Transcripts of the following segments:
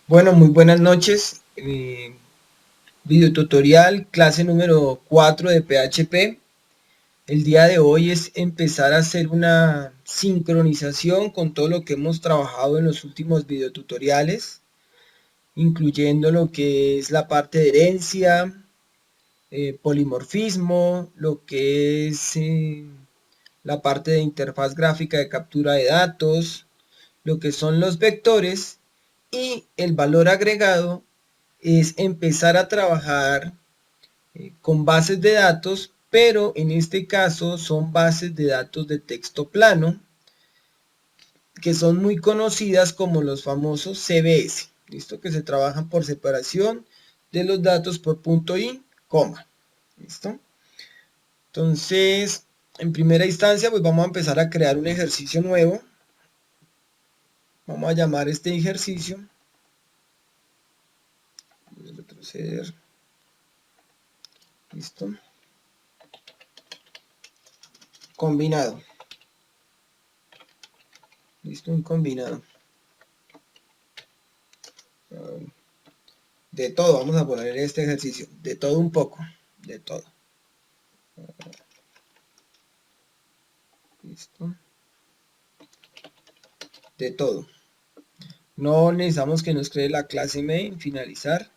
Bueno, muy buenas noches. Video tutorial, clase número 4 de PHP. El día de hoy es empezar a hacer una sincronización con todo lo que hemos trabajado en los últimos videotutoriales, incluyendo lo que es la parte de herencia, polimorfismo, lo que es la parte de interfaz gráfica de captura de datos, lo que son los vectores y el valor agregado es empezar a trabajar con bases de datos, pero en este caso son bases de datos de texto plano, que son muy conocidas como los famosos CBS, ¿listo? Que se trabajan por separación de los datos por punto y coma, ¿listo? Entonces, en primera instancia, pues vamos a empezar a crear un ejercicio nuevo. Vamos a llamar este ejercicio, voy a retroceder, ¿listo? Combinado, ¿listo? Un combinado. De todo, vamos a poner este ejercicio, de todo un poco, de todo. ¿Listo? De todo. No necesitamos que nos cree la clase main, finalizar.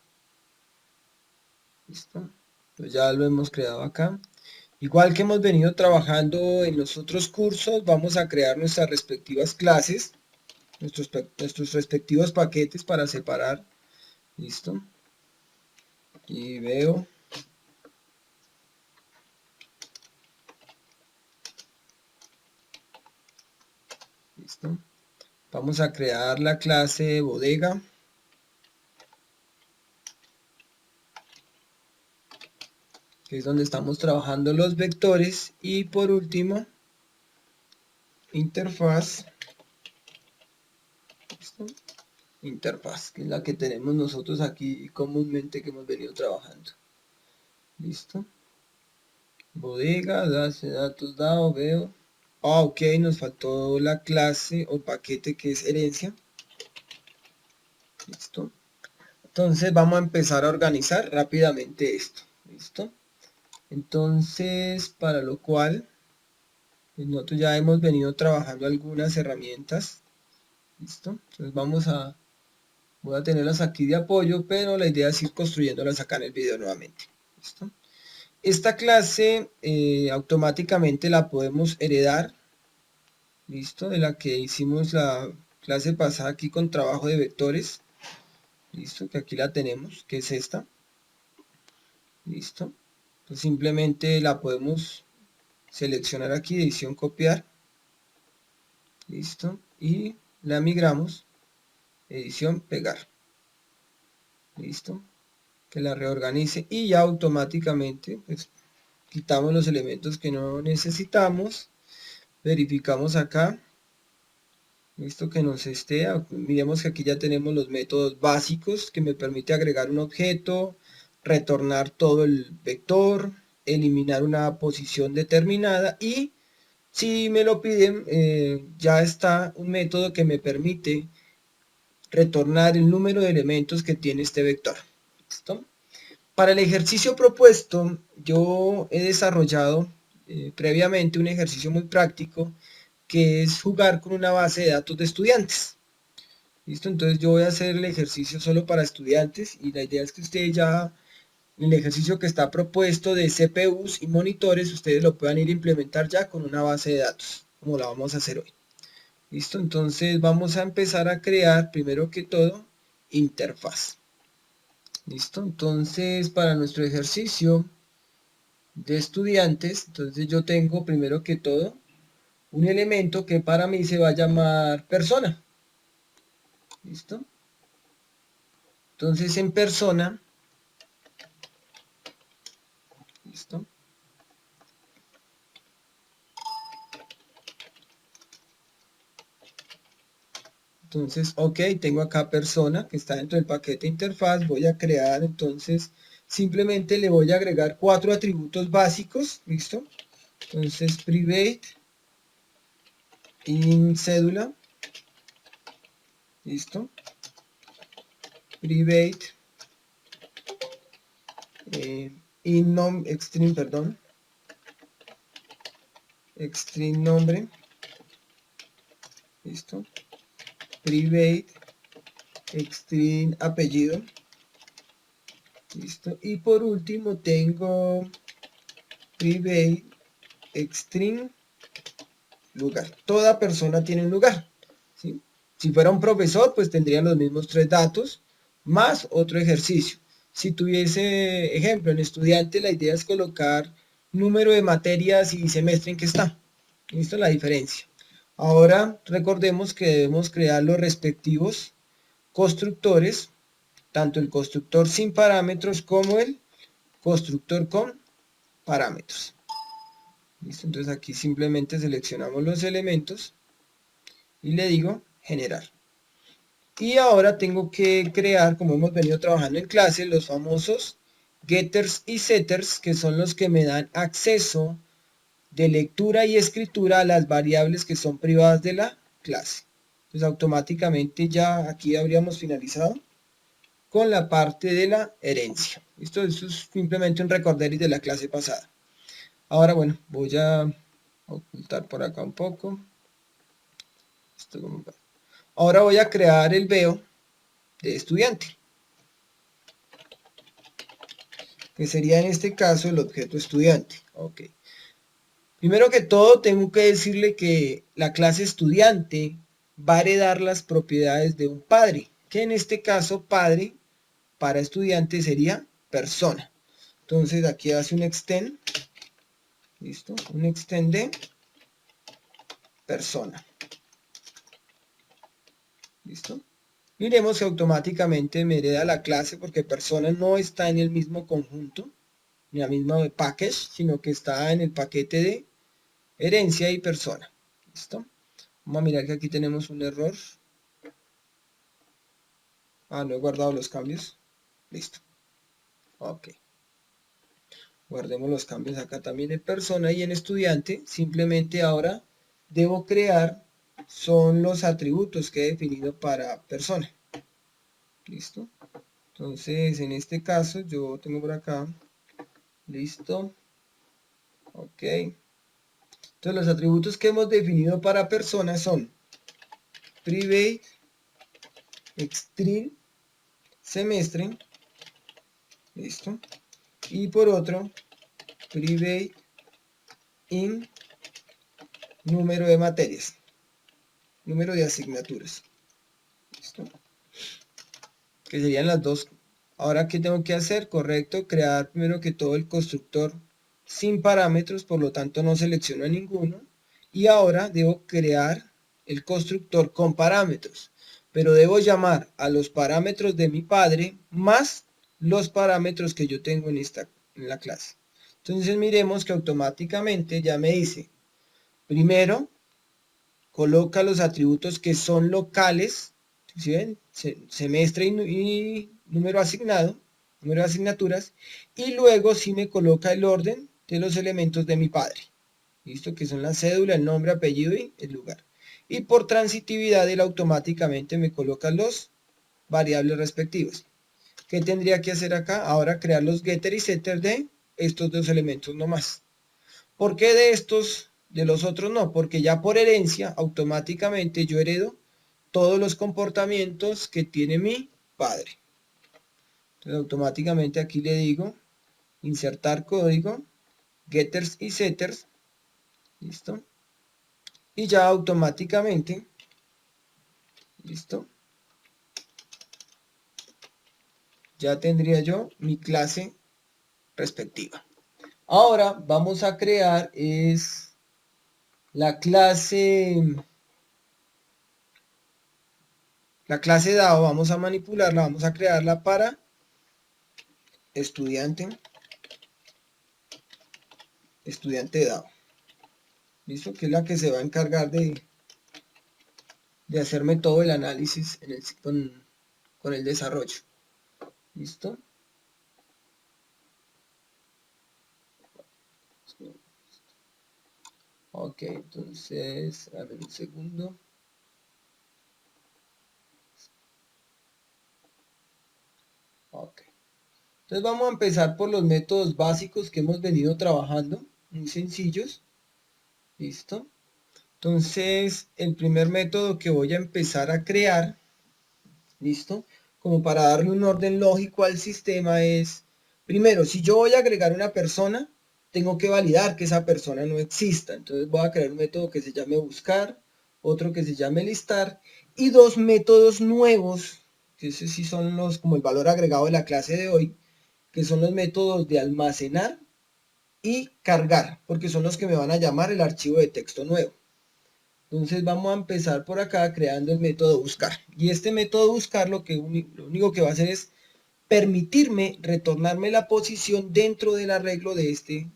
¿Listo? Pues ya lo hemos creado acá. Igual que hemos venido trabajando en los otros cursos, vamos a crear nuestras respectivas clases, nuestros respectivos paquetes para separar. ¿Listo? Y veo. ¿Listo? Vamos a crear la clase bodega. Que es donde estamos trabajando los vectores. Y por último, interfaz. ¿Listo? Interfaz, que es la que tenemos nosotros aquí comúnmente que hemos venido trabajando. ¿Listo? Bodega, base de datos DAO, veo. Ah, ok, nos faltó la clase o paquete que es herencia. ¿Listo? Entonces vamos a empezar a organizar rápidamente esto. ¿Listo? Entonces, para lo cual, nosotros ya hemos venido trabajando algunas herramientas. ¿Listo? Entonces voy a tenerlas aquí de apoyo, pero la idea es ir construyéndolas acá en el video nuevamente. ¿Listo? Esta clase automáticamente la podemos heredar, listo, de la que hicimos la clase pasada aquí con trabajo de vectores, listo, que aquí la tenemos, que es esta, listo. Pues simplemente la podemos seleccionar aquí, edición copiar, listo, y la migramos, edición pegar, listo, que la reorganice y ya automáticamente pues quitamos los elementos que no necesitamos, verificamos acá, listo, que nos esté, miremos que aquí ya tenemos los métodos básicos que me permite agregar un objeto, retornar todo el vector, eliminar una posición determinada y si me lo piden ya está un método que me permite retornar el número de elementos que tiene este vector. ¿Listo? Para el ejercicio propuesto, yo he desarrollado previamente un ejercicio muy práctico que es jugar con una base de datos de estudiantes. ¿Listo? Entonces yo voy a hacer el ejercicio solo para estudiantes y la idea es que ustedes ya, el ejercicio que está propuesto de CPUs y monitores, ustedes lo puedan ir a implementar ya con una base de datos, como la vamos a hacer hoy. ¿Listo? Entonces vamos a empezar a crear, primero que todo, interfaz. ¿Listo? Entonces para nuestro ejercicio de estudiantes, entonces yo tengo primero que todo un elemento que para mí se va a llamar persona. ¿Listo? Entonces en persona, ¿listo? Entonces, ok, tengo acá persona que está dentro del paquete interfaz, voy a crear, entonces simplemente le voy a agregar 4 atributos básicos, ¿listo? Entonces private, in cédula, ¿listo? private string nombre, listo, private string apellido, listo, y por último tengo private string lugar. Toda persona tiene un lugar, ¿sí? Si fuera un profesor, pues tendría los mismos 3 datos, más otro ejercicio. Si tuviese, ejemplo, en estudiante, la idea es colocar número de materias y semestre en que está. ¿Listo? La diferencia. Ahora recordemos que debemos crear los respectivos constructores, tanto el constructor sin parámetros como el constructor con parámetros. ¿Listo? Entonces aquí simplemente seleccionamos los elementos y le digo generar. Y ahora tengo que crear, como hemos venido trabajando en clase, los famosos getters y setters, que son los que me dan acceso de lectura y escritura a las variables que son privadas de la clase. Entonces automáticamente ya aquí habríamos finalizado con la parte de la herencia. Esto es simplemente un recorderis de la clase pasada. Ahora bueno, voy a ocultar por acá un poco. Ahora voy a crear el veo de estudiante, que sería en este caso el objeto estudiante. Ok. Primero que todo tengo que decirle que la clase estudiante va a heredar las propiedades de un padre, que en este caso padre para estudiante sería persona. Entonces aquí hace un extend, listo, un extend de persona. ¿Listo? Miremos que automáticamente me hereda la clase porque persona no está en el mismo conjunto, ni la misma package, sino que está en el paquete de herencia y persona. ¿Listo? Vamos a mirar que aquí tenemos un error. No he guardado los cambios. Listo. Ok. Guardemos los cambios acá también en persona y en estudiante. Simplemente ahora debo crear son los atributos que he definido para persona. Listo. Entonces, en este caso, yo tengo por acá. Listo. Ok. Entonces, los atributos que hemos definido para persona son private string semestre. Listo. Y por otro, private in número de materias. Número de asignaturas. ¿Listo? Que serían las dos. Ahora, ¿qué tengo que hacer? Correcto, crear primero que todo el constructor sin parámetros, por lo tanto no selecciono a ninguno. Y ahora debo crear el constructor con parámetros. Pero debo llamar a los parámetros de mi padre más los parámetros que yo tengo en la clase. Entonces miremos que automáticamente ya me dice, primero, coloca los atributos que son locales, ¿sí ven? Semestre y número asignado, número de asignaturas, y luego sí me coloca el orden de los elementos de mi padre, ¿listo? Que son la cédula, el nombre, apellido y el lugar. Y por transitividad él automáticamente me coloca los variables respectivas. ¿Qué tendría que hacer acá? Ahora crear los getter y setter de estos dos elementos nomás. ¿Por qué de estos, de los otros no? Porque ya por herencia, automáticamente yo heredo todos los comportamientos que tiene mi padre. Entonces automáticamente aquí le digo, insertar código, getters y setters, ¿listo? Y ya automáticamente, ¿listo? Ya tendría yo mi clase respectiva. Ahora vamos a crear la clase DAO, vamos a manipularla, vamos a crearla para estudiante DAO. ¿Listo? Que es la que se va a encargar de hacerme todo el análisis con el desarrollo. ¿Listo? Ok, entonces, a ver un segundo. Entonces vamos a empezar por los métodos básicos que hemos venido trabajando, muy sencillos. ¿Listo? Entonces, el primer método que voy a empezar a crear, ¿listo? Como para darle un orden lógico al sistema es, primero, si yo voy a agregar una persona, tengo que validar que esa persona no exista. Entonces voy a crear un método que se llame buscar, otro que se llame listar, y dos métodos nuevos, que esos sí son los, como el valor agregado de la clase de hoy, que son los métodos de almacenar y cargar, porque son los que me van a llamar el archivo de texto nuevo. Entonces vamos a empezar por acá creando el método buscar. Y este método buscar lo único que va a hacer es permitirme retornarme la posición dentro del arreglo de este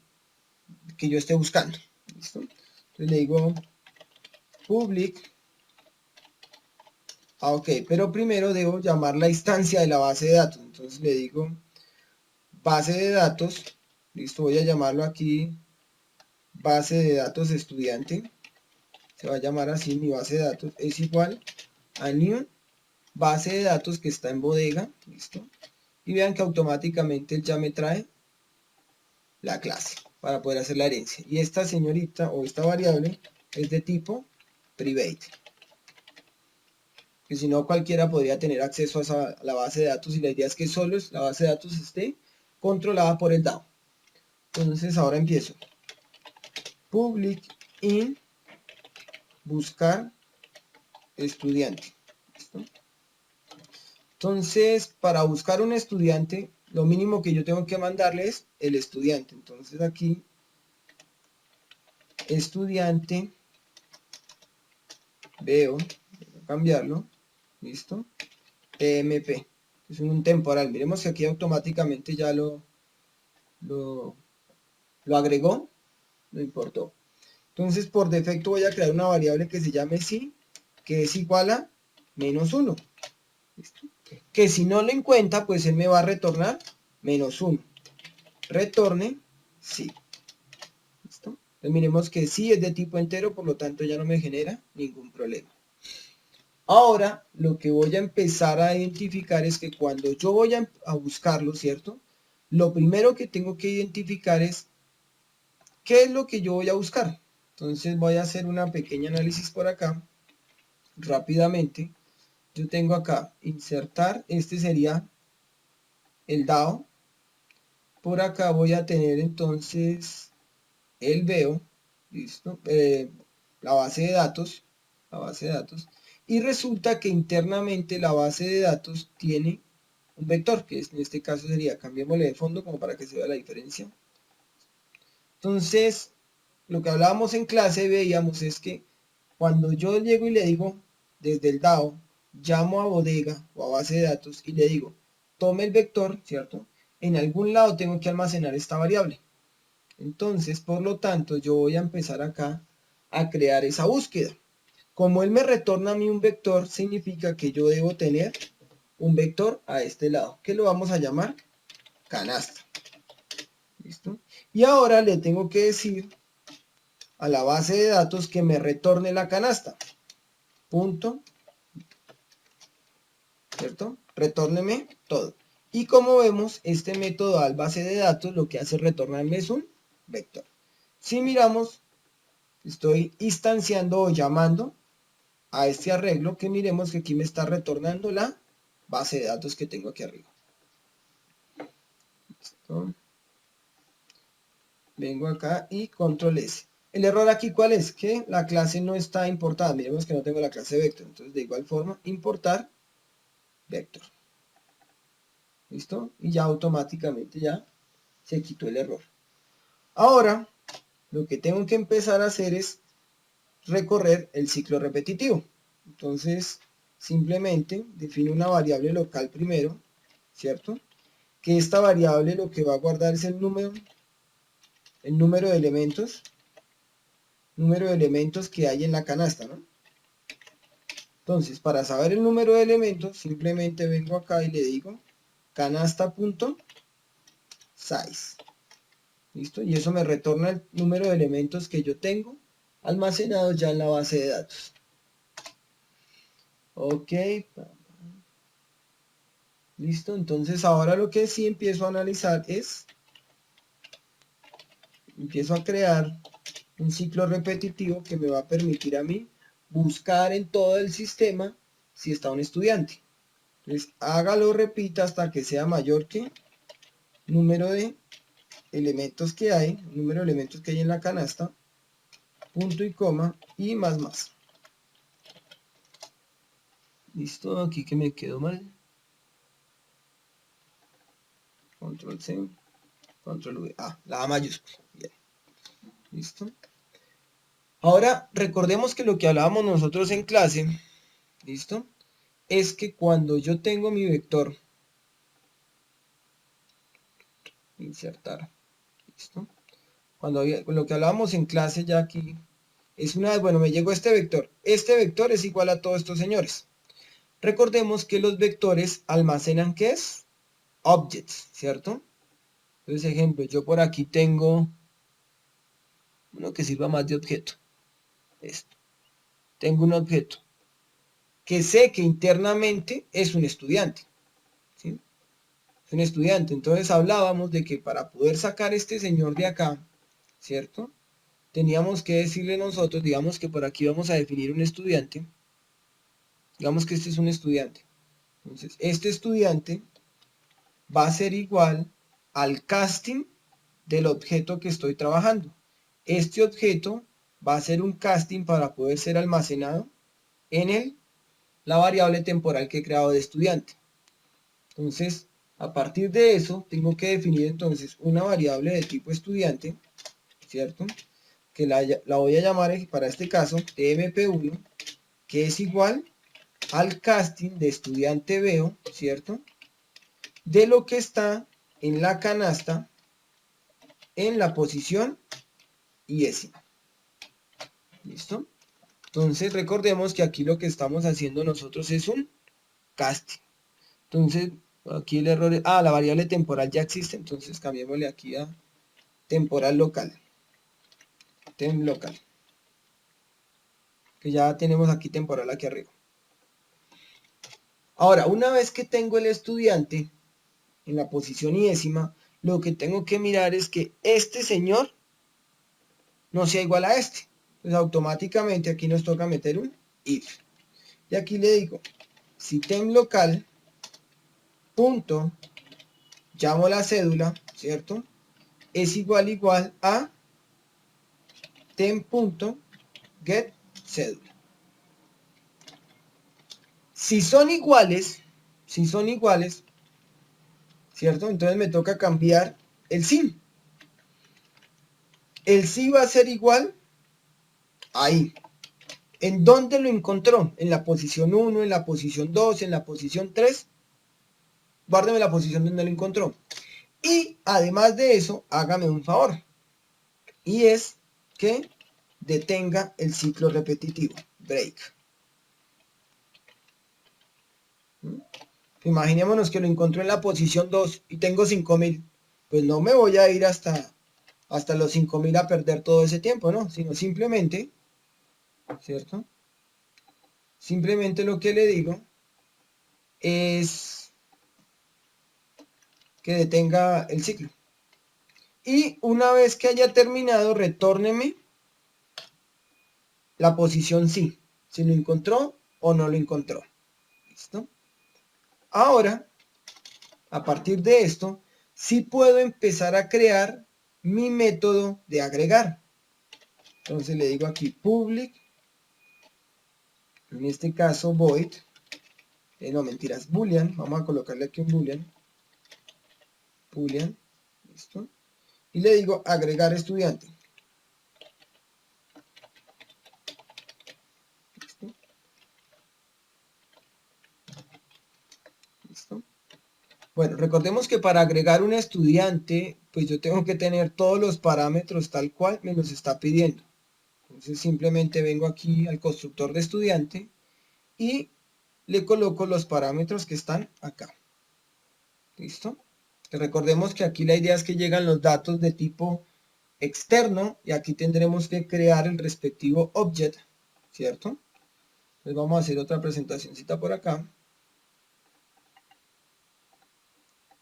que yo esté buscando. ¿Listo? Entonces le digo public. Ok, pero primero debo llamar la instancia de la base de datos. Entonces le digo base de datos. Listo, voy a llamarlo aquí base de datos estudiante. Se va a llamar así, mi base de datos es igual a new base de datos que está en bodega, listo, y vean que automáticamente ya me trae la clase para poder hacer la herencia, y esta señorita o esta variable es de tipo private, que si no cualquiera podría tener acceso a la base de datos, y la idea es que solo la base de datos esté controlada por el DAO. Entonces ahora empiezo public in buscar estudiante. ¿Listo? Entonces, para buscar un estudiante, lo mínimo que yo tengo que mandarle es el estudiante. Entonces aquí, estudiante, veo, voy a cambiarlo, listo, TMP, que es un temporal. Miremos que aquí automáticamente ya lo, lo agregó, lo importó. Entonces, por defecto voy a crear una variable que se llame sí, que es igual a -1. ¿Listo? Que si no lo encuentra, pues él me va a retornar -1. Retorne sí. ¿Listo? Entonces miremos que sí es de tipo entero, por lo tanto ya no me genera ningún problema. Ahora lo que voy a empezar a identificar es que cuando yo voy a buscarlo, ¿cierto? Lo primero que tengo que identificar es qué es lo que yo voy a buscar. Entonces voy a hacer una pequeña análisis por acá, rápidamente. Yo tengo acá insertar, este sería el DAO. Por acá voy a tener entonces el veo, listo, la base de datos, y resulta que internamente la base de datos tiene un vector, que en este caso sería, cambiémosle de fondo como para que se vea la diferencia. Entonces, lo que hablábamos en clase veíamos es que cuando yo llego y le digo desde el DAO, llamo a bodega o a base de datos y le digo, tome el vector, ¿cierto? En algún lado tengo que almacenar esta variable. Entonces, por lo tanto, yo voy a empezar acá a crear esa búsqueda. Como él me retorna a mí un vector, significa que yo debo tener un vector a este lado, que lo vamos a llamar canasta. ¿Listo? Y ahora le tengo que decir a la base de datos que me retorne la canasta. Punto. ¿Cierto? Retórneme todo. Y como vemos, este método al base de datos lo que hace retornarme es un vector. Si miramos, estoy instanciando o llamando a este arreglo, que miremos que aquí me está retornando la base de datos que tengo aquí arriba. ¿Listo? Vengo acá y control S. El error aquí, ¿cuál es? Que la clase no está importada. Miremos que no tengo la clase vector. Entonces, de igual forma, importar vector. ¿Listo? Y ya automáticamente ya se quitó el error. Ahora, lo que tengo que empezar a hacer es recorrer el ciclo repetitivo. Entonces, simplemente defino una variable local primero, ¿cierto? Que esta variable lo que va a guardar es el número de elementos que hay en la canasta, ¿no? Entonces, para saber el número de elementos, simplemente vengo acá y le digo canasta.size. ¿Listo? Y eso me retorna el número de elementos que yo tengo almacenados ya en la base de datos. Ok. ¿Listo? Entonces ahora lo que sí empiezo a analizar es, empiezo a crear un ciclo repetitivo que me va a permitir a mí buscar en todo el sistema si está un estudiante. Entonces hágalo, repita hasta que sea mayor que número de elementos que hay, número de elementos que hay en la canasta, punto y coma y más. Listo, aquí que me quedó mal. Control C, Control V. La A mayúscula. Bien. Listo. Ahora recordemos que lo que hablábamos nosotros en clase, ¿listo? Es que cuando yo tengo mi vector, insertar, ¿listo? Cuando lo que hablábamos en clase ya aquí es una vez, bueno, me llegó este vector. Este vector es igual a todos estos señores. Recordemos que los vectores almacenan, ¿qué es? Objects, ¿cierto? Entonces, ejemplo, yo por aquí tengo uno que sirva más de objeto. Esto. Tengo un objeto que sé que internamente es un estudiante. ¿Sí? Es un estudiante. Entonces hablábamos de que para poder sacar este señor de acá, ¿cierto? Teníamos que decirle nosotros, digamos que por aquí vamos a definir un estudiante. Digamos que este es un estudiante. Entonces, este estudiante va a ser igual al casting del objeto que estoy trabajando. Este objeto va a ser un casting para poder ser almacenado en la variable temporal que he creado de estudiante. Entonces, a partir de eso, tengo que definir entonces una variable de tipo estudiante, ¿cierto? Que la voy a llamar para este caso tmp1, que es igual al casting de estudiante veo, ¿cierto? De lo que está en la canasta en la posición y décima. ¿Listo? Entonces recordemos que aquí lo que estamos haciendo nosotros es un casting. Entonces aquí el error es, la variable temporal ya existe, entonces cambiémosle aquí a temporal local. Tem local. Que ya tenemos aquí temporal aquí arriba. Ahora, una vez que tengo el estudiante en la posición y décima, lo que tengo que mirar es que este señor no sea igual a este. Entonces automáticamente aquí nos toca meter un if. Y aquí le digo, si tem local, punto, llamo la cédula, ¿cierto? Es igual a tem.get cédula. Si son iguales, ¿cierto? Entonces me toca cambiar el SIM. El sí va a ser igual ahí. ¿En dónde lo encontró? En la posición 1, en la posición 2, en la posición 3. Guárdeme la posición donde lo encontró. Y además de eso, hágame un favor. Y es que detenga el ciclo repetitivo. Break. Imaginémonos que lo encontró en la posición 2 y tengo 5000. Pues no me voy a ir hasta los 5000 a perder todo ese tiempo, ¿no? Sino simplemente, ¿cierto? Simplemente lo que le digo es que detenga el ciclo. Y una vez que haya terminado, retórneme la posición sí, si lo encontró o no lo encontró. ¿Listo? Ahora, a partir de esto, sí puedo empezar a crear mi método de agregar. Entonces le digo aquí public, en este caso void, no mentiras, boolean, vamos a colocarle aquí un boolean, ¿listo? Y le digo agregar estudiante. ¿Listo? ¿Listo? Bueno, recordemos que para agregar un estudiante, pues yo tengo que tener todos los parámetros tal cual me los está pidiendo. Entonces simplemente vengo aquí al constructor de estudiante y le coloco los parámetros que están acá. ¿Listo? Recordemos que aquí la idea es que llegan los datos de tipo externo y aquí tendremos que crear el respectivo object, ¿cierto? Entonces vamos a hacer otra presentacioncita por acá.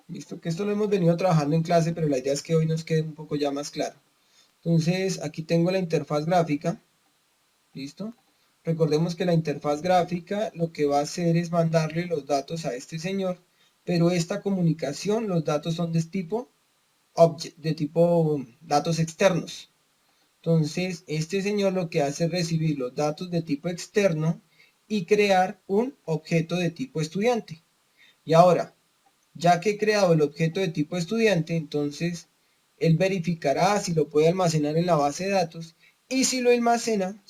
Listo, que esto lo hemos venido trabajando en clase, pero la idea es que hoy nos quede un poco ya más claro. Entonces, aquí tengo la interfaz gráfica. ¿Listo? Recordemos que la interfaz gráfica lo que va a hacer es mandarle los datos a este señor, pero esta comunicación, los datos son de tipo object, de tipo datos externos. Entonces, este señor lo que hace es recibir los datos de tipo externo y crear un objeto de tipo estudiante. Y ahora, ya que he creado el objeto de tipo estudiante, entonces él verificará si lo puede almacenar en la base de datos y si lo almacena,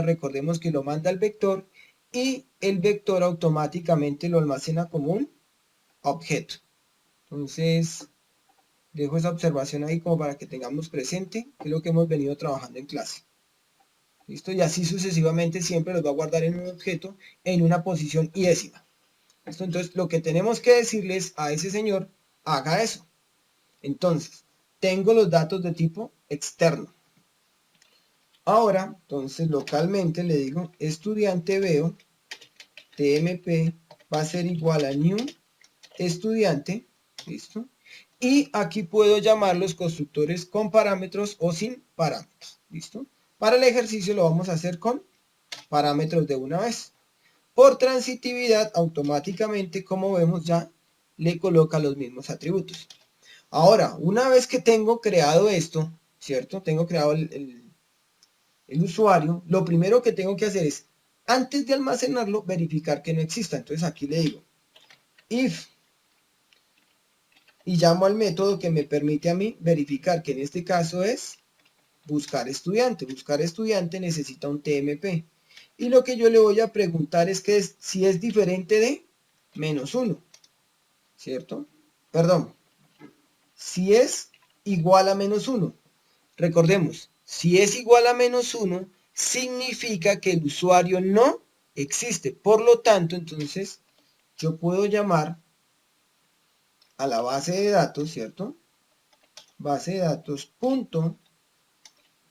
recordemos que lo manda al vector y el vector automáticamente lo almacena como un objeto. Entonces, dejo esa observación ahí como para que tengamos presente que es lo que hemos venido trabajando en clase. ¿Listo? Y así sucesivamente siempre los va a guardar en un objeto en una posición y décima. ¿Listo? Entonces, lo que tenemos que decirles a ese señor, haga eso. Entonces, tengo los datos de tipo externo. Ahora, entonces, localmente le digo estudiante veo tmp va a ser igual a new estudiante. ¿Listo? Y aquí puedo llamar los constructores con parámetros o sin parámetros. ¿Listo? Para el ejercicio lo vamos a hacer con parámetros de una vez. Por transitividad, automáticamente, como vemos ya, le coloca los mismos atributos. Ahora, una vez que tengo creado esto, ¿cierto? Tengo creado el usuario, lo primero que tengo que hacer es, antes de almacenarlo, verificar que no exista. Entonces aquí le digo, if, y llamo al método que me permite a mí verificar, que en este caso es buscar estudiante. Buscar estudiante necesita un TMP. Y lo que yo le voy a preguntar es que si es diferente de -1, ¿cierto? Perdón, si es igual a -1. Recordemos, si es igual a -1, significa que el usuario no existe. Por lo tanto, entonces, yo puedo llamar a la base de datos, ¿cierto? Base de datos punto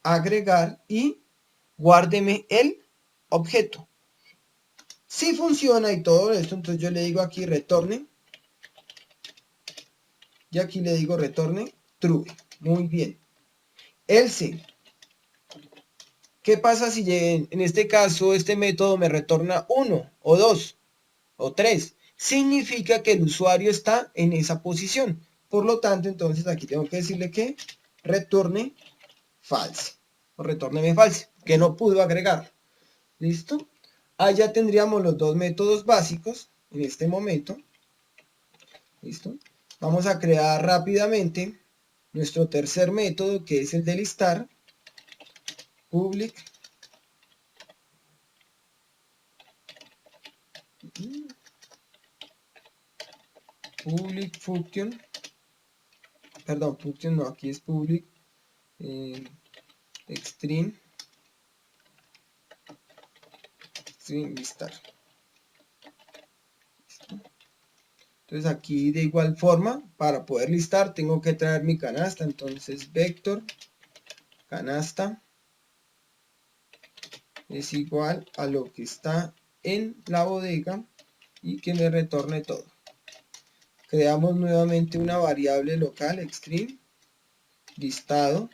agregar y guárdeme el objeto. Si funciona y todo esto, entonces yo le digo aquí retorne. Y aquí le digo retorne true. Muy bien. Else. ¿Qué pasa si en este caso este método me retorna 1 o 2 o 3? Significa que el usuario está en esa posición. Por lo tanto, entonces aquí tengo que decirle que retorne false. O retórneme false, que no pudo agregar. ¿Listo? Allá tendríamos los dos métodos básicos en este momento. ¿Listo? Vamos a crear rápidamente nuestro tercer método, que es el de listar. Public function, perdón, function no, aquí es public string listar. ¿Listo? Entonces aquí de igual forma, para poder listar tengo que traer mi canasta, entonces vector canasta es igual a lo que está en la bodega y que me retorne todo. Creamos nuevamente una variable local, string, listado.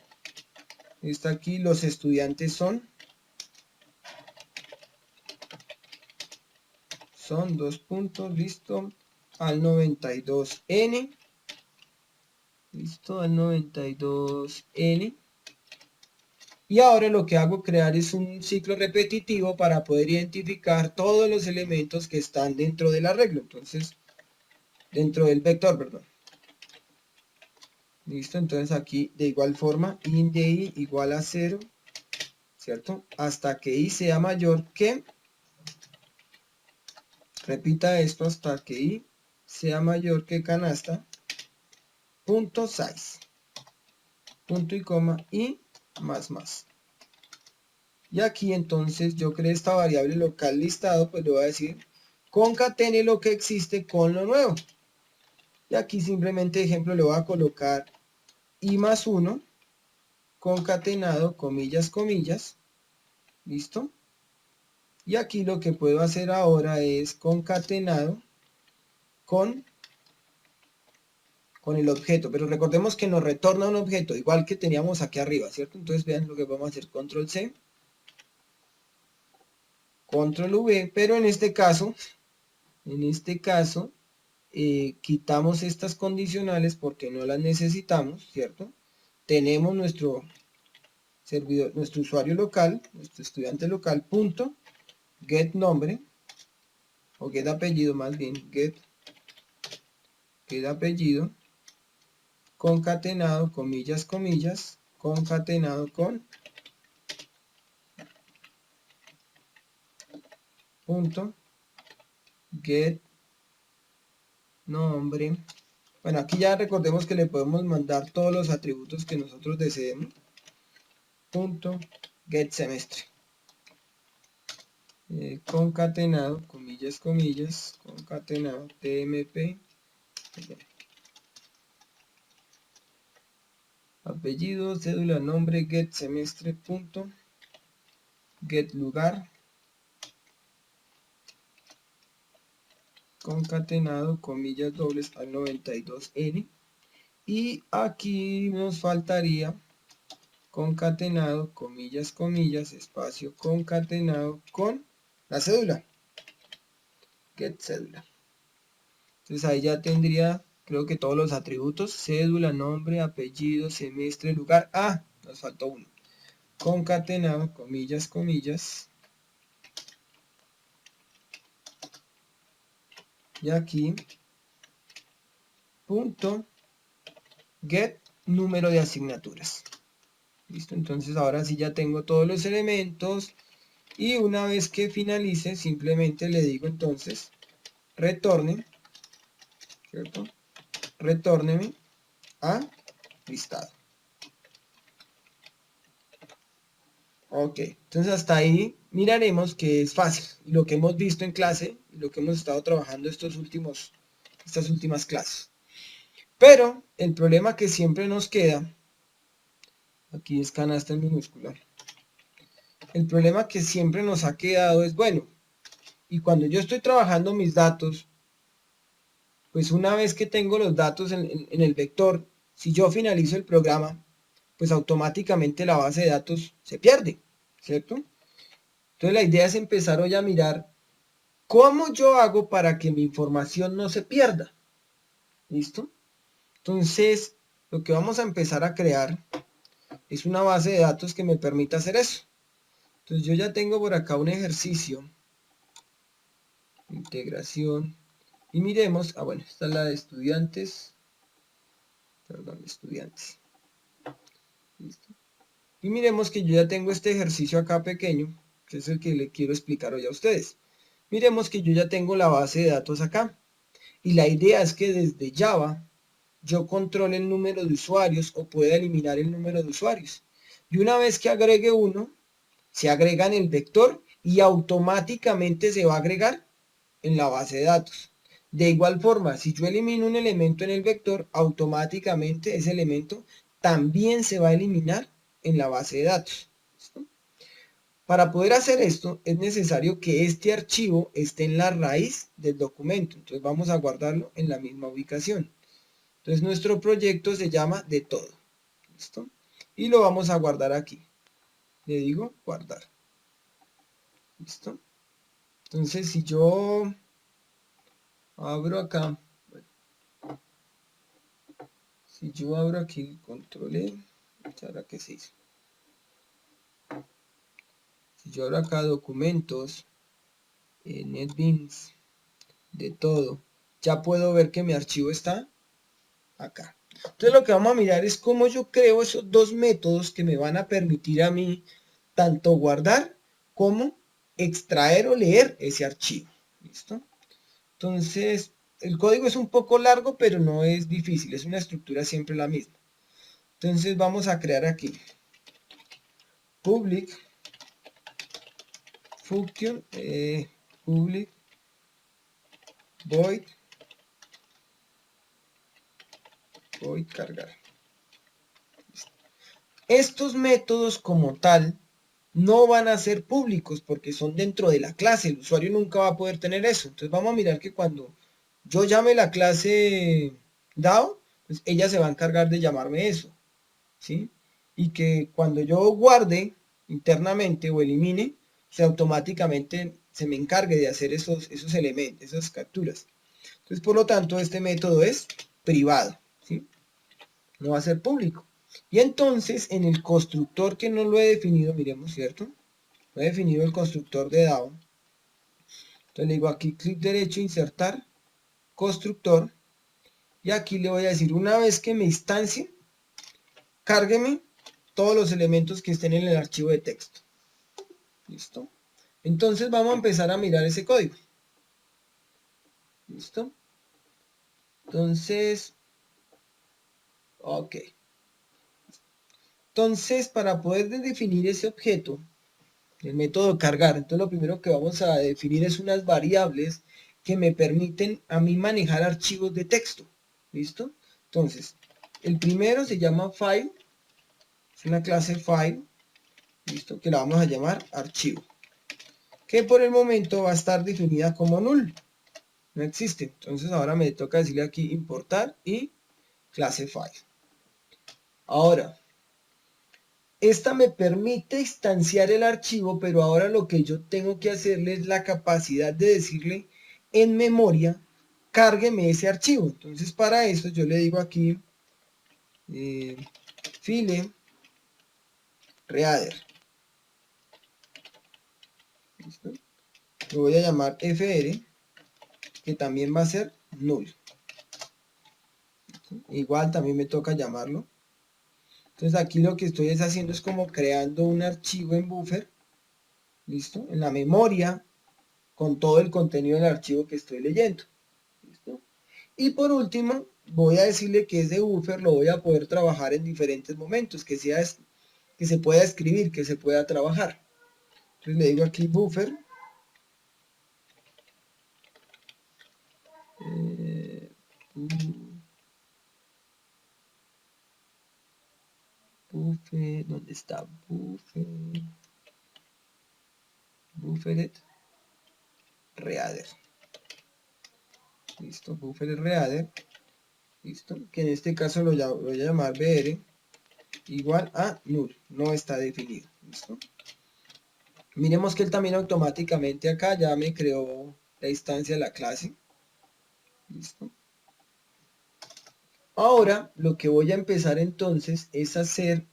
Está aquí, los estudiantes son 2 puntos, listo, al 92n, listo, al 92n. Y ahora lo que hago crear es un ciclo repetitivo para poder identificar todos los elementos que están dentro del arreglo. Entonces, dentro del vector, perdón. Listo, entonces aquí de igual forma, int de i igual a 0, ¿cierto? Hasta que i sea mayor que, repita esto hasta que i sea mayor que canasta, punto size, punto y coma y más. Y aquí entonces yo creé esta variable local listado, pues le voy a decir concatene lo que existe con lo nuevo. Y aquí simplemente, ejemplo, le voy a colocar i más 1, concatenado, comillas, comillas, ¿listo? Y aquí lo que puedo hacer ahora es concatenado con con el objeto, pero recordemos que nos retorna un objeto, igual que teníamos aquí arriba, ¿cierto? Entonces vean lo que vamos a hacer, control C, control V, pero en este caso, quitamos estas condicionales porque no las necesitamos, ¿cierto? Tenemos nuestro servidor, nuestro usuario local, nuestro estudiante local, punto, get nombre, o get apellido más bien, get apellido, concatenado, comillas, comillas, concatenado con punto, get nombre. Bueno, aquí ya recordemos que le podemos mandar todos los atributos que nosotros deseemos. Punto, get semestre. Concatenado, comillas, comillas, concatenado, tmp, apellido, cédula, nombre, get semestre, punto, get lugar, concatenado, comillas dobles al 92n, y aquí nos faltaría concatenado, comillas, comillas, espacio, concatenado con la cédula, get cédula. Entonces ahí ya tendría, creo que todos los atributos, cédula, nombre, apellido, semestre, lugar. Ah, nos faltó uno. Concatenado, comillas, comillas. Y aquí, punto, get número de asignaturas. Listo, entonces ahora sí ya tengo todos los elementos. Y una vez que finalice, simplemente le digo entonces, retorne, ¿cierto? Retórneme a listado. Ok, entonces hasta ahí miraremos que es fácil. Lo que hemos visto en clase, lo que hemos estado trabajando estas últimas clases. Pero el problema que siempre nos queda, aquí es canasta en minúscula, el problema que siempre nos ha quedado es, bueno, y cuando yo estoy trabajando mis datos, pues una vez que tengo los datos en el vector, si yo finalizo el programa, pues automáticamente la base de datos se pierde, ¿cierto? Entonces la idea es empezar hoy a mirar cómo yo hago para que mi información no se pierda. ¿Listo? Entonces, lo que vamos a empezar a crear es una base de datos que me permita hacer eso. Entonces yo ya tengo por acá un ejercicio, integración, y miremos, bueno, esta es la de estudiantes, perdón, estudiantes. ¿Listo? Y miremos que yo ya tengo este ejercicio acá pequeño, que es el que le quiero explicar hoy a ustedes. Miremos que yo ya tengo la base de datos acá. Y la idea es que desde Java yo controle el número de usuarios o pueda eliminar el número de usuarios. Y una vez que agregue uno, se agrega en el vector y automáticamente se va a agregar en la base de datos. De igual forma, si yo elimino un elemento en el vector, automáticamente ese elemento también se va a eliminar en la base de datos. ¿Listo? Para poder hacer esto es necesario que este archivo esté en la raíz del documento. Entonces vamos a guardarlo en la misma ubicación. Entonces nuestro proyecto se llama de todo. ¿Listo? Y lo vamos a guardar aquí. Le digo guardar. ¿Listo? Entonces si yo abro acá, bueno, si yo abro aquí, control E, ¿ahora qué se hizo? Si yo abro acá documentos, NetBeans, de todo, ya puedo ver que mi archivo está acá. Entonces lo que vamos a mirar es cómo yo creo esos dos métodos que me van a permitir a mí tanto guardar como extraer o leer ese archivo. ¿Listo? Entonces el código es un poco largo, pero no es difícil, es una estructura siempre la misma. Entonces vamos a crear aquí public function, public void cargar. Estos métodos como tal no van a ser públicos porque son dentro de la clase. El usuario nunca va a poder tener eso. Entonces vamos a mirar que cuando yo llame la clase DAO, Pues ella se va a encargar de llamarme eso, ¿sí? Y que cuando yo guarde internamente o elimine, se automáticamente se me encargue de hacer esos elementos, esas capturas. Entonces, por lo tanto, este método es privado, ¿sí? No va a ser público. Y entonces, en el constructor que no lo he definido, miremos, ¿cierto? No he definido el constructor de DAO. Entonces le digo aquí, clic derecho, insertar, constructor. Y aquí le voy a decir, una vez que me instancie, cárgueme todos los elementos que estén en el archivo de texto. ¿Listo? Entonces vamos a empezar a mirar ese código. ¿Listo? Entonces, ok. Entonces, para poder definir ese objeto, el método cargar, entonces lo primero que vamos a definir es unas variables que me permiten a mí manejar archivos de texto. ¿Listo? Entonces, el primero se llama file, es una clase file, ¿listo? Que la vamos a llamar archivo, que por el momento va a estar definida como null, no existe. Entonces ahora me toca decirle aquí importar y clase file. Ahora, esta me permite instanciar el archivo, pero ahora lo que yo tengo que hacerle es la capacidad de decirle en memoria, cárgueme ese archivo. Entonces para eso yo le digo aquí, file reader. ¿Listo? Lo voy a llamar fr, que también va a ser null. ¿Sí? Igual también me toca llamarlo. Entonces aquí lo que estoy haciendo es como creando un archivo en buffer, ¿listo? En la memoria, con todo el contenido del archivo que estoy leyendo, ¿listo? Y por último, voy a decirle que ese buffer lo voy a poder trabajar en diferentes momentos, que se pueda escribir, que se pueda trabajar. Entonces le digo aquí buffer, buffer, ¿dónde está? Buffered reader. Listo, buffer reader. Listo, que en este caso lo voy a llamar br igual a null, no está definido. ¿Listo? Miremos que él también automáticamente acá ya me creó la instancia de la clase. ¿Listo? Ahora lo que voy a empezar entonces es hacer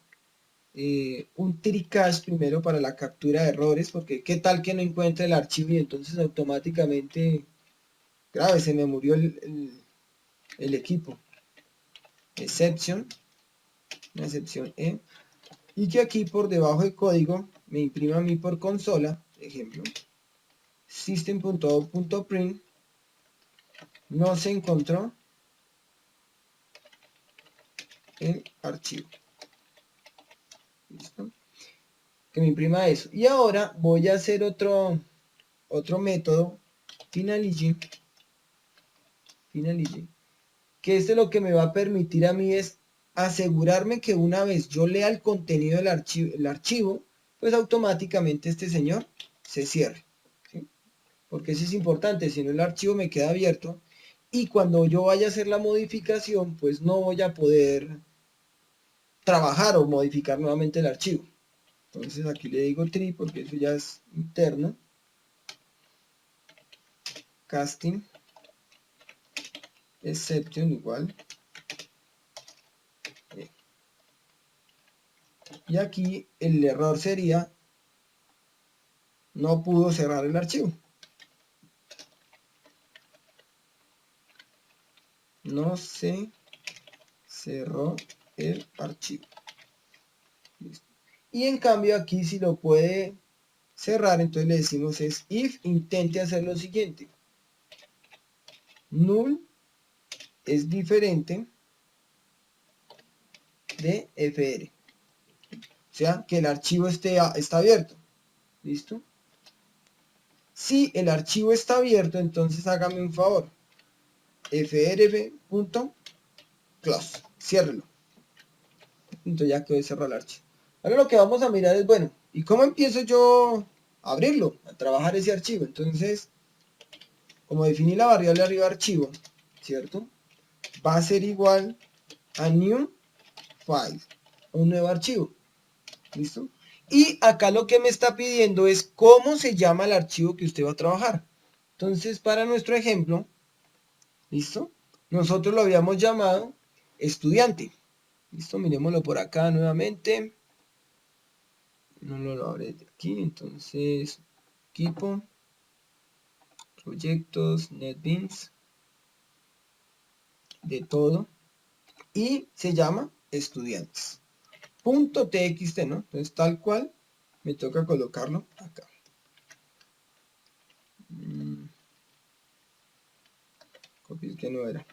un tricache primero para la captura de errores, porque qué tal que no encuentre el archivo y entonces automáticamente, grave, se me murió el equipo. Exception, una excepción E, y que aquí por debajo del código me imprima a mí por consola, ejemplo, system.out.print, no se encontró el archivo. ¿Listo? Que me imprima eso. Y ahora voy a hacer otro método, finalize, que este lo que me va a permitir a mí es asegurarme que una vez yo lea el contenido del archivo, pues automáticamente este señor se cierre. ¿Sí? Porque eso es importante, si no el archivo me queda abierto y cuando yo vaya a hacer la modificación, pues no voy a poder trabajar o modificar nuevamente el archivo. Entonces aquí le digo tree porque eso ya es interno. Casting exception igual. Y aquí el error sería no pudo cerrar el archivo. No se cerró el archivo. Listo. Y en cambio aquí si lo puede cerrar, entonces le decimos es if intente hacer lo siguiente. Null es diferente de fr. O sea, que el archivo está abierto. ¿Listo? Si el archivo está abierto, entonces hágame un favor. frb.close. Ciérrelo. Entonces ya quedó cerrado el archivo. Ahora lo que vamos a mirar es, bueno, ¿y cómo empiezo yo a abrirlo? A trabajar ese archivo. Entonces, como definí la variable arriba archivo, ¿cierto? Va a ser igual a new file, un nuevo archivo. ¿Listo? Y acá lo que me está pidiendo es cómo se llama el archivo que usted va a trabajar. Entonces, para nuestro ejemplo, ¿listo? Nosotros lo habíamos llamado estudiante. ¿Listo? Miremoslo por acá nuevamente. No lo abre de aquí, entonces, equipo, proyectos, NetBeans, de todo. Y se llama estudiantes. .txt, ¿no? Entonces, tal cual, me toca colocarlo acá. Copié que no era.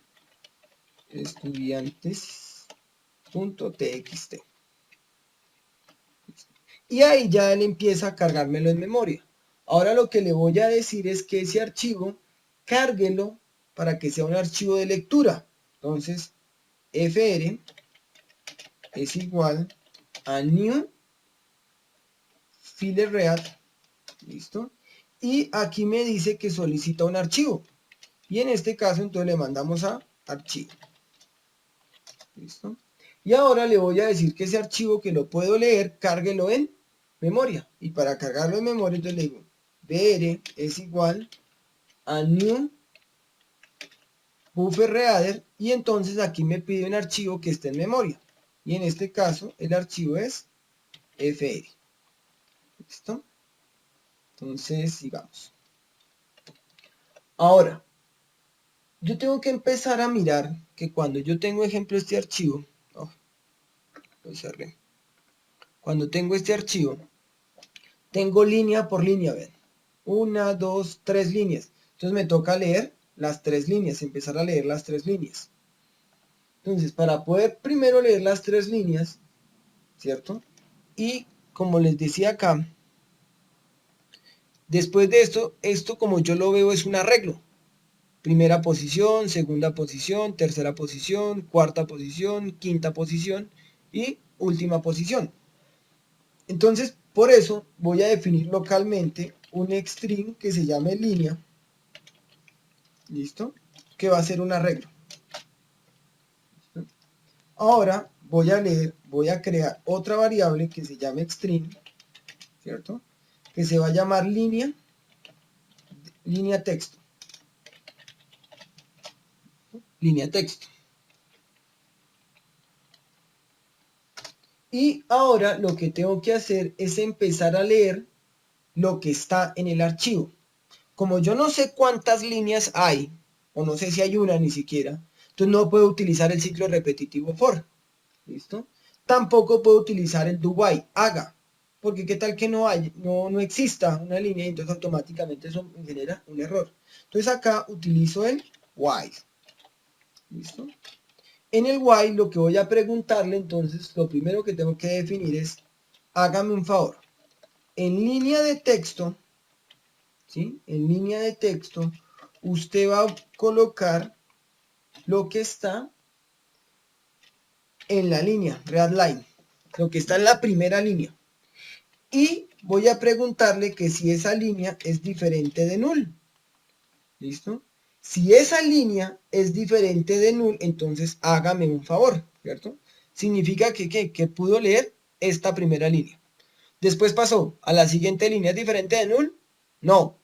Estudiantes.txt. Y ahí ya él empieza a cargármelo en memoria. Ahora lo que le voy a decir es que ese archivo, cárguelo para que sea un archivo de lectura. Entonces, fr es igual a new file read. ¿Listo? Y aquí me dice que solicita un archivo. Y en este caso, entonces le mandamos a archivo. ¿Listo? Y ahora le voy a decir que ese archivo que lo puedo leer, cárguelo en memoria. Y para cargarlo en memoria, entonces le digo, br es igual a new buffer reader. Y entonces aquí me pide un archivo que esté en memoria. Y en este caso, el archivo es fr. ¿Listo? Entonces, sigamos. Ahora, yo tengo que empezar a mirar que cuando yo tengo ejemplo este archivo, lo cerré. Cuando tengo este archivo, tengo línea por línea, ven. 1, 2, 3 líneas. Entonces me toca leer las 3 líneas, empezar a leer las 3 líneas. Entonces, para poder primero leer las 3 líneas, ¿cierto? Y como les decía acá, después de esto como yo lo veo es un arreglo. Primera posición, segunda posición, tercera posición, cuarta posición, quinta posición y última posición. Entonces, por eso voy a definir localmente un string que se llame línea. ¿Listo? Que va a ser un arreglo. ¿Listo? Ahora voy a crear otra variable que se llame string, ¿cierto? Que se va a llamar línea texto. Línea texto. Y ahora lo que tengo que hacer es empezar a leer lo que está en el archivo. Como yo no sé cuántas líneas hay, o no sé si hay una ni siquiera, entonces no puedo utilizar el ciclo repetitivo for. ¿Listo? Tampoco puedo utilizar el do while, haga, porque qué tal que no exista una línea y entonces automáticamente eso me genera un error. Entonces acá utilizo el while. ¿Listo? En el while lo que voy a preguntarle entonces, lo primero que tengo que definir es, hágame un favor. En línea de texto, ¿sí? En línea de texto, usted va a colocar lo que está en la línea, read line, lo que está en la primera línea. Y voy a preguntarle que si esa línea es diferente de null. ¿Listo? Si esa línea es diferente de null, entonces hágame un favor, ¿cierto? Significa que pudo leer esta primera línea. Después pasó a la siguiente línea, ¿es diferente de null? No,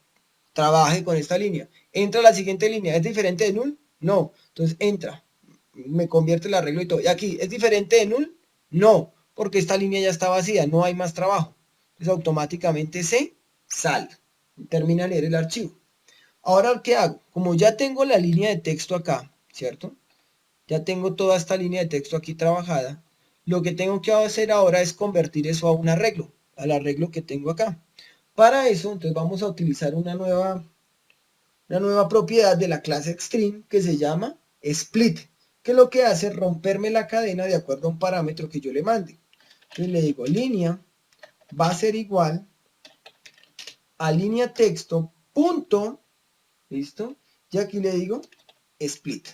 trabaje con esta línea. Entra a la siguiente línea, ¿es diferente de null? No, entonces entra, me convierte el arreglo y todo. Y aquí, ¿es diferente de null? No, porque esta línea ya está vacía, no hay más trabajo. Entonces automáticamente se sale, termina de leer el archivo. Ahora, ¿qué hago? Como ya tengo la línea de texto acá, ¿cierto? Ya tengo toda esta línea de texto aquí trabajada. Lo que tengo que hacer ahora es convertir eso a un arreglo, al arreglo que tengo acá. Para eso, entonces vamos a utilizar una nueva propiedad de la clase string que se llama split, que lo que hace es romperme la cadena de acuerdo a un parámetro que yo le mande. Entonces le digo línea va a ser igual a línea texto punto, ¿listo? Y aquí le digo split.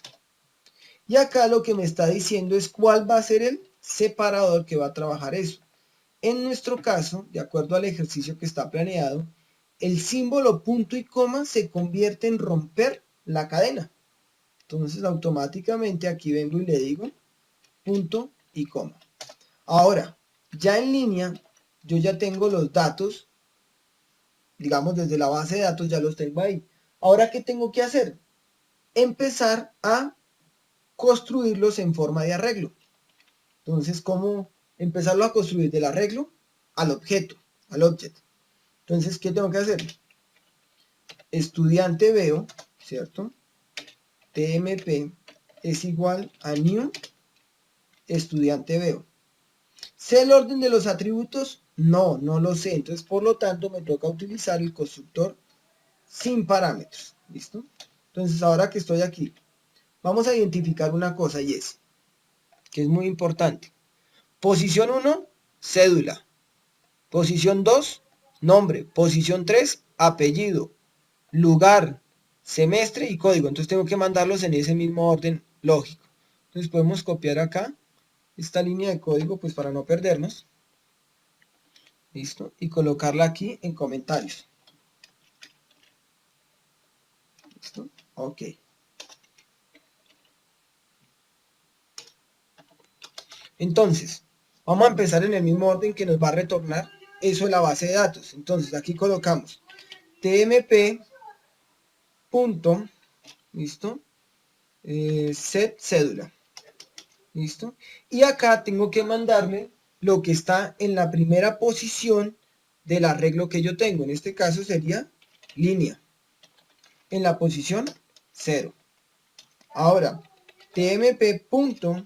Y acá lo que me está diciendo es cuál va a ser el separador que va a trabajar eso. En nuestro caso, de acuerdo al ejercicio que está planeado, el símbolo punto y coma se convierte en romper la cadena. Entonces automáticamente aquí vengo y le digo punto y coma. Ahora, ya en línea, yo ya tengo los datos, digamos desde la base de datos ya los tengo ahí. Ahora, ¿qué tengo que hacer? Empezar a construirlos en forma de arreglo. Entonces, ¿cómo empezarlo a construir del arreglo al objeto, al object? Entonces, ¿qué tengo que hacer? Estudiante veo, ¿cierto? TMP es igual a new estudiante veo. ¿Sé el orden de los atributos? No, no lo sé. Entonces, por lo tanto, me toca utilizar el constructor sin parámetros. ¿Listo? Entonces, ahora que estoy aquí, vamos a identificar una cosa y es, que es muy importante. Posición 1, cédula. Posición 2, nombre. Posición 3, apellido. Lugar, semestre y código. Entonces tengo que mandarlos en ese mismo orden lógico. Entonces podemos copiar acá esta línea de código pues para no perdernos. Listo. Y colocarla aquí en comentarios. Listo. Ok. Entonces, vamos a empezar en el mismo orden que nos va a retornar eso en la base de datos. Entonces, aquí colocamos tmp punto, listo, set cédula. ¿Listo? Y acá tengo que mandarle lo que está en la primera posición del arreglo que yo tengo. En este caso sería línea. En la posición 0. Ahora, tmp.set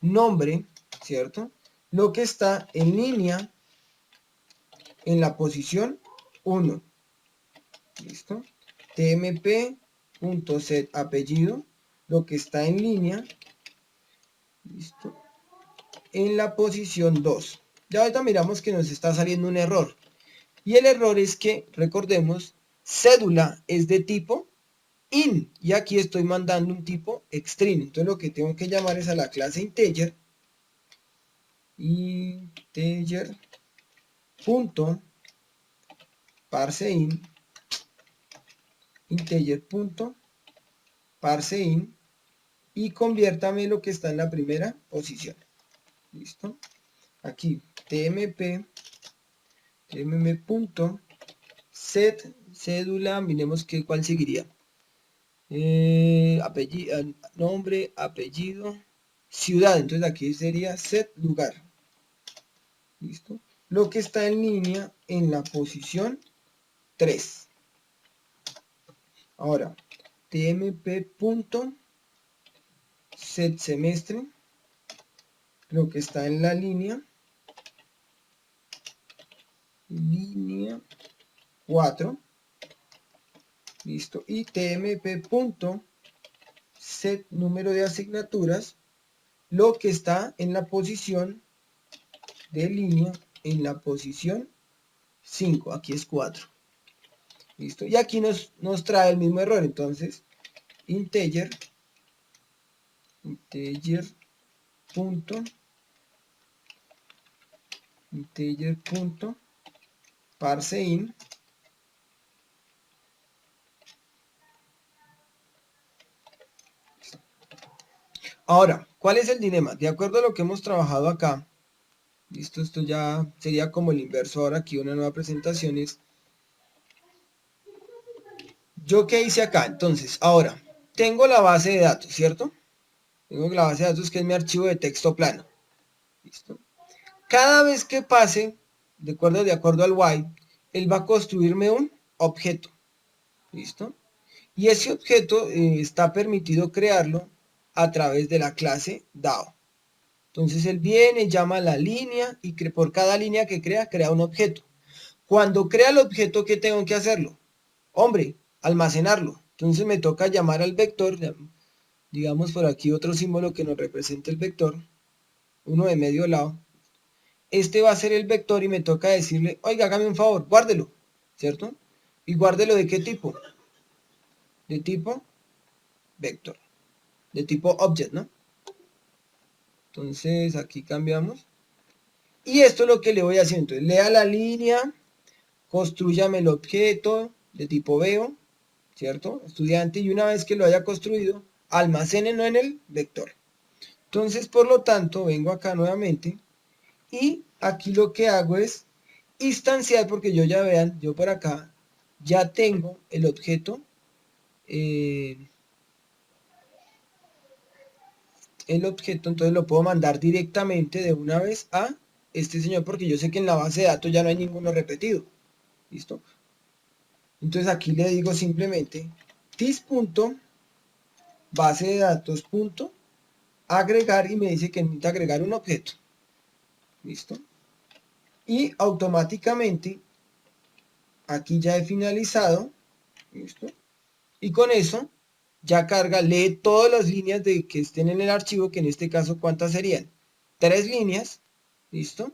nombre, ¿cierto? Lo que está en línea en la posición 1. ¿Listo? tmp.set apellido, lo que está en línea, ¿listo? En la posición 2. Ya ahorita miramos que nos está saliendo un error. Y el error es que, recordemos, cédula es de tipo in. Y aquí estoy mandando un tipo string. Entonces lo que tengo que llamar es a la clase integer. Integer punto parseIn. Integer punto parseIn. Y conviértame lo que está en la primera posición. ¿Listo? Aquí tmp punto set cédula, miremos que cuál seguiría. Nombre, apellido, ciudad. Entonces aquí sería set lugar. ¿Listo? Lo que está en línea en la posición 3. Ahora, tmp.set semestre. Lo que está en la línea 4. Listo. Y tmp.set número de asignaturas. Lo que está en la posición de línea en la posición 5. Aquí es 4. Listo. Y aquí nos trae el mismo error. Entonces, integer punto parseIn. Ahora, ¿cuál es el dilema? De acuerdo a lo que hemos trabajado acá, listo, esto ya sería como el inverso. Ahora aquí una nueva presentación es, ¿yo qué hice acá? Entonces, ahora, tengo la base de datos, ¿cierto? Tengo la base de datos que es mi archivo de texto plano. ¿Listo? Cada vez que pase, de acuerdo al while, él va a construirme un objeto. ¿Listo? Y ese objeto está permitido crearlo a través de la clase DAO. Entonces él viene, llama la línea y por cada línea que crea un objeto. Cuando crea el objeto, ¿qué tengo que hacerlo? Hombre, almacenarlo. Entonces me toca llamar al vector, digamos por aquí otro símbolo que nos representa el vector, uno de medio lado. Este va a ser el vector y me toca decirle, oiga, hágame un favor, guárdelo, ¿cierto? ¿Y guárdelo de qué tipo? De tipo vector, de tipo object, ¿no? Entonces aquí cambiamos. Y esto es lo que le voy haciendo. Entonces lea la línea, construyame el objeto de tipo veo, ¿cierto? Estudiante, y una vez que lo haya construido, almacénenlo en el vector. Entonces, por lo tanto, vengo acá nuevamente y aquí lo que hago es instanciar, porque yo ya vean, yo por acá ya tengo el objeto, entonces lo puedo mandar directamente de una vez a este señor, porque yo sé que en la base de datos ya no hay ninguno repetido. ¿Listo? Entonces aquí le digo simplemente this.base de datos agregar y me dice que necesita agregar un objeto. ¿Listo? Y automáticamente aquí ya he finalizado. ¿Listo? Y con eso ya carga, lee todas las líneas de que estén en el archivo, que en este caso, ¿cuántas serían? 3 líneas. ¿Listo?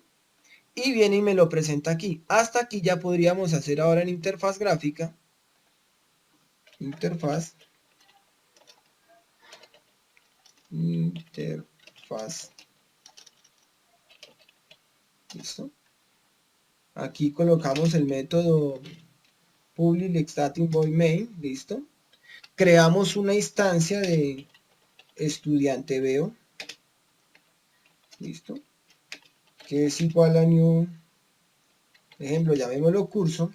Y viene y me lo presenta aquí. Hasta aquí ya podríamos hacer ahora en interfaz gráfica. Interfaz. ¿Listo? Aquí colocamos el método public static void main. ¿Listo? Creamos una instancia de estudiante veo. ¿Listo? Que es igual a new, por ejemplo, llamémoslo curso.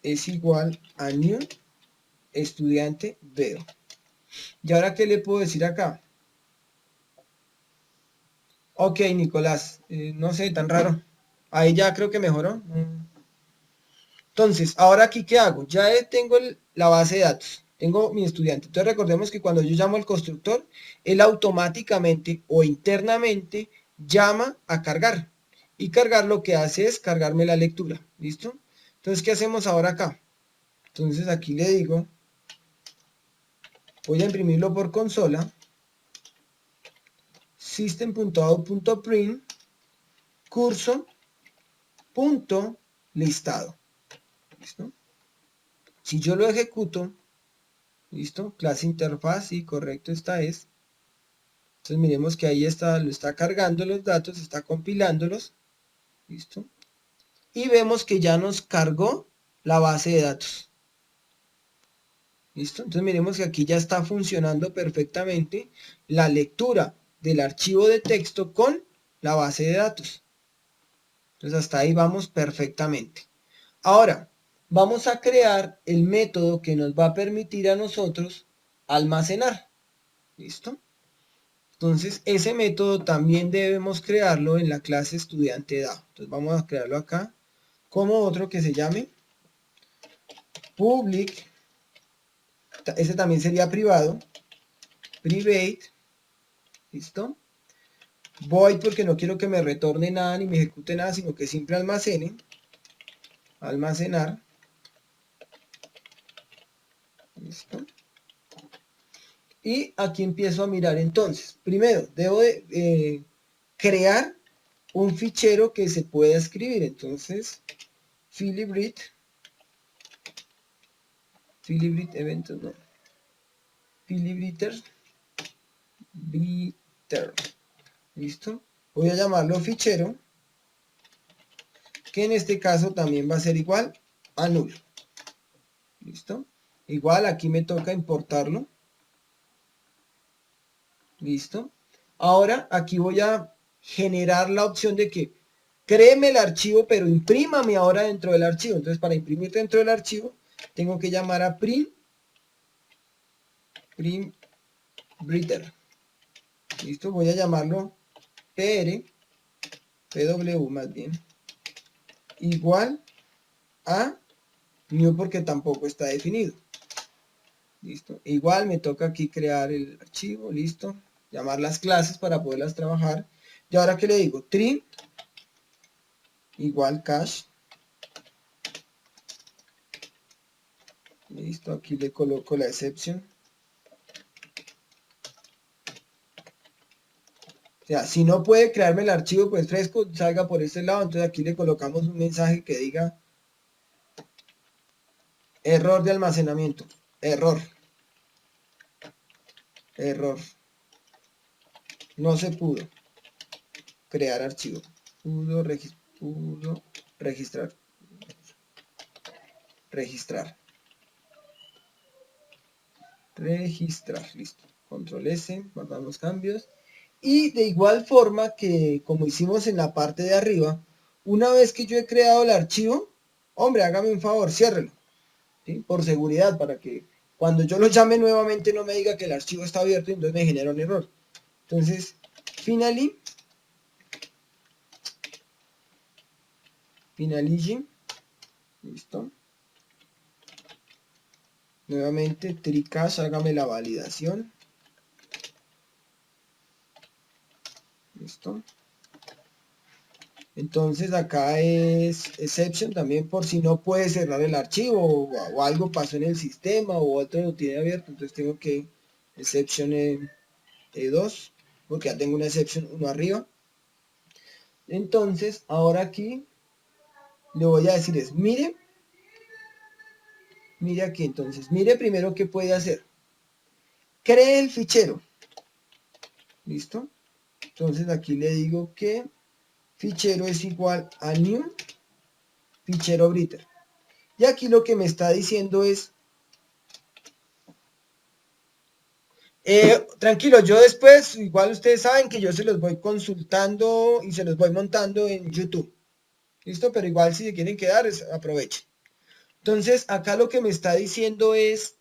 Es igual a new estudiante veo. ¿Y ahora qué le puedo decir acá? Ok, Nicolás, no sé, tan raro. Ahí ya creo que mejoró. Entonces, ahora aquí, ¿qué hago? Ya tengo la base de datos, tengo mi estudiante. Entonces, recordemos que cuando yo llamo al constructor, él automáticamente o internamente llama a cargar. Y cargar lo que hace es cargarme la lectura. ¿Listo? Entonces, ¿qué hacemos ahora acá? Entonces, aquí le digo, voy a imprimirlo por consola. System.out.print curso.listado. ¿Listo? Si yo lo ejecuto, ¿listo? Clase interfaz, y correcto, esta es. Entonces miremos que ahí está, lo está cargando los datos, está compilándolos. ¿Listo? Y vemos que ya nos cargó la base de datos. ¿Listo? Entonces miremos que aquí ya está funcionando perfectamente la lectura del archivo de texto con la base de datos. Entonces hasta ahí vamos perfectamente. Ahora, vamos a crear el método que nos va a permitir a nosotros almacenar. ¿Listo? Entonces, ese método también debemos crearlo en la clase estudiante DAO. Entonces, vamos a crearlo acá como otro que se llame public. Ese también sería privado. Private. ¿Listo? Void porque no quiero que me retorne nada ni me ejecute nada, sino que siempre almacene. Almacenar. ¿Listo? Y aquí empiezo a mirar entonces. Primero, debo de crear un fichero que se pueda escribir. Entonces, Philibrit eventos, no. Philibriter. ¿Listo? Voy a llamarlo fichero, que en este caso también va a ser igual a null. ¿Listo? Igual aquí me toca importarlo. ¿Listo? Ahora aquí voy a generar la opción de que créeme el archivo, pero imprímame ahora dentro del archivo. Entonces, para imprimir dentro del archivo, tengo que llamar a printbreather. ¿Listo? Voy a llamarlo pw más bien, igual a new porque tampoco está definido. ¿Listo? Igual me toca aquí crear el archivo, listo. Llamar las clases para poderlas trabajar. Y ahora que le digo, trim igual cache. Listo, aquí le coloco la excepción. O sea, si no puede crearme el archivo pues fresco, salga por este lado. Entonces aquí le colocamos un mensaje que diga error de almacenamiento. Error. No se pudo crear archivo. Pudo registrar. Registrar, listo. control S, guardamos cambios. Y de igual forma que como hicimos en la parte de arriba, una vez que yo he creado el archivo, hombre, hágame un favor, ciérrelo, ¿sí? Por seguridad, para que cuando yo lo llame nuevamente no me diga que el archivo está abierto y entonces me genera un error. Entonces, finalize, listo. Nuevamente, tricache, hágame la validación. Listo. Entonces acá es exception también por si no puede cerrar el archivo o algo pasó en el sistema o otro lo tiene abierto. Entonces tengo que exception E2 porque ya tengo una exception 1 arriba. Entonces ahora aquí le voy a decir es mire aquí. Entonces mire primero qué puede hacer. Cree el fichero. ¿Listo? Entonces aquí le digo que fichero es igual a new fichero breather. Y aquí lo que me está diciendo es, tranquilo, yo después, igual ustedes saben que yo se los voy consultando y se los voy montando en YouTube. ¿Listo? Pero igual si se quieren quedar, aprovechen. Entonces, acá lo que me está diciendo es,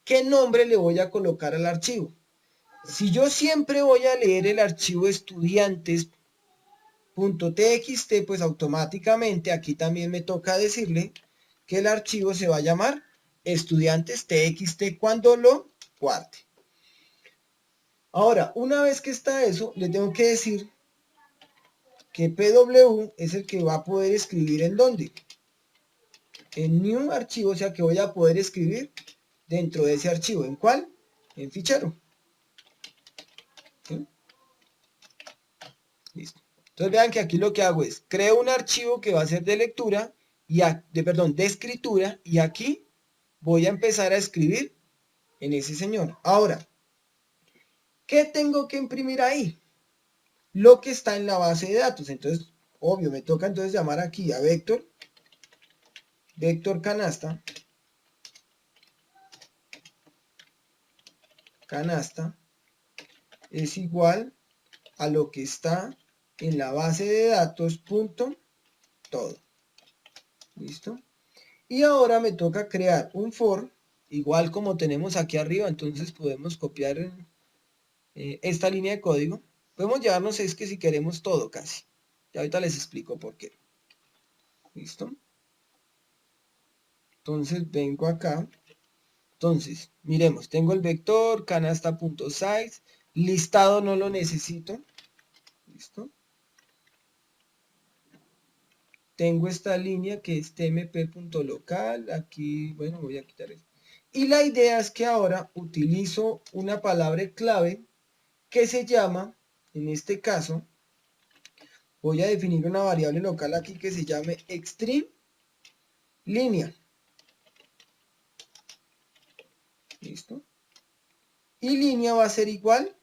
¿qué nombre le voy a colocar al archivo? Si yo siempre voy a leer el archivo estudiantes.txt, pues automáticamente aquí también me toca decirle que el archivo se va a llamar estudiantes.txt cuando lo guarde. Ahora, una vez que está eso, le tengo que decir que PW es el que va a poder escribir en dónde. En new archivo, o sea que voy a poder escribir dentro de ese archivo. ¿En cuál? En fichero. ¿Sí? Listo. Entonces vean que aquí lo que hago es, creo un archivo que va a ser de lectura, y de escritura, y aquí voy a empezar a escribir en ese señor. Ahora, ¿qué tengo que imprimir ahí? Lo que está en la base de datos. Entonces, obvio, me toca entonces llamar aquí a vector canasta es igual a lo que está en la base de datos punto todo. ¿Listo? Y ahora me toca crear un for, igual como tenemos aquí arriba, entonces podemos copiar esta línea de código. Podemos llevarnos es que si queremos todo casi. Y ahorita les explico por qué. ¿Listo? Entonces vengo acá. Entonces, miremos, tengo el vector, canasta.size, listado no lo necesito. ¿Listo? Tengo esta línea que es tmp.local, aquí, bueno, voy a quitar esto. Y la idea es que ahora utilizo una palabra clave que se llama, en este caso, voy a definir una variable local aquí que se llame extreme línea. ¿Listo? Y línea va a ser igual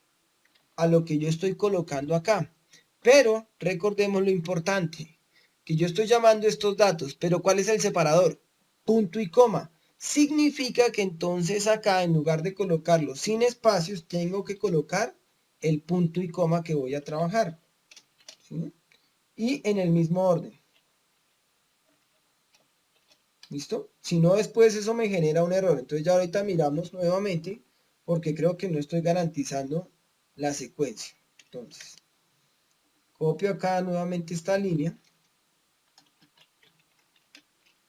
a lo que yo estoy colocando acá. Pero recordemos lo importante, que yo estoy llamando estos datos, pero ¿cuál es el separador? Punto y coma. Significa que entonces acá, en lugar de colocarlo sin espacios, tengo que colocar el punto y coma que voy a trabajar. ¿Sí? Y en el mismo orden. ¿Listo? Si no, después eso me genera un error. Entonces ya ahorita miramos nuevamente, porque creo que no estoy garantizando la secuencia. Entonces, copio acá nuevamente esta línea.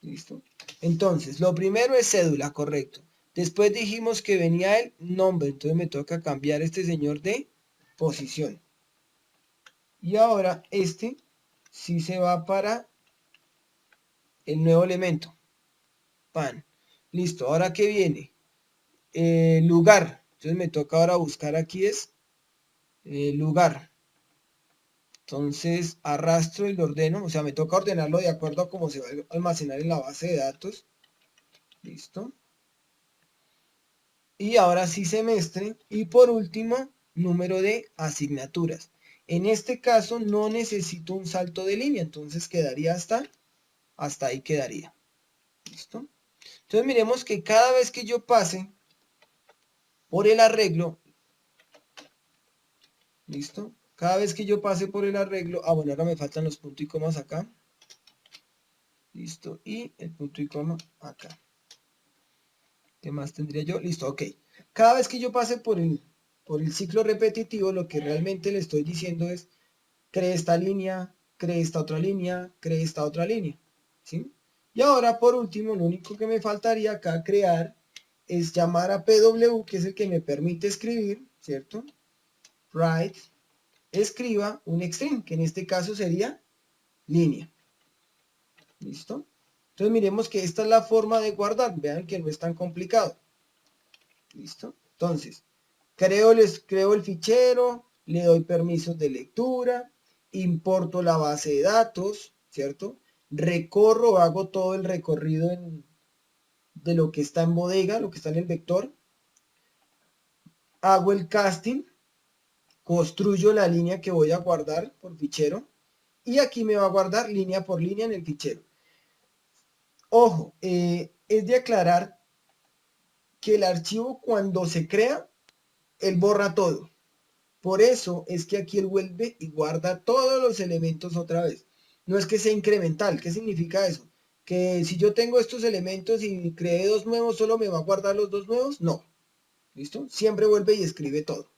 ¿Listo? Entonces, lo primero es cédula, correcto. Después dijimos que venía el nombre, entonces me toca cambiar este señor de posición. Y ahora este sí se va para el nuevo elemento. Pan. Listo, ¿ahora qué viene? Lugar. Entonces me toca ahora buscar aquí es lugar. Entonces arrastro y lo ordeno, o sea, me toca ordenarlo de acuerdo a cómo se va a almacenar en la base de datos. Listo. Y ahora sí semestre. Y por último, número de asignaturas. En este caso no necesito un salto de línea, entonces quedaría hasta ahí quedaría. ¿Listo? Entonces miremos que cada vez que yo pase por el arreglo, ¿Listo? Cada vez que yo pase por el arreglo, bueno, ahora me faltan los puntos y comas acá. Listo, y el punto y coma acá. ¿Qué más tendría yo? Listo, ok. Cada vez que yo pase por el ciclo repetitivo, lo que realmente le estoy diciendo es, cree esta línea, cree esta otra línea, cree esta otra línea. ¿Sí? Y ahora, por último, lo único que me faltaría acá crear es llamar a PW, que es el que me permite escribir, ¿cierto? Write, escriba un string, que en este caso sería línea. ¿Listo? Entonces miremos que esta es la forma de guardar. Vean que no es tan complicado. ¿Listo? Entonces, creo el fichero, le doy permisos de lectura, importo la base de datos, ¿cierto? Recorro, hago todo el recorrido de lo que está en bodega, lo que está en el vector. Hago el casting, construyo la línea que voy a guardar por fichero y aquí me va a guardar línea por línea en el fichero. Ojo, es de aclarar que el archivo cuando se crea, él borra todo. Por eso es que aquí él vuelve y guarda todos los elementos otra vez. No es que sea incremental. ¿Qué significa eso? Que si yo tengo estos elementos y creé dos nuevos, ¿solo me va a guardar los dos nuevos? No. ¿Listo? Siempre vuelve y escribe todo.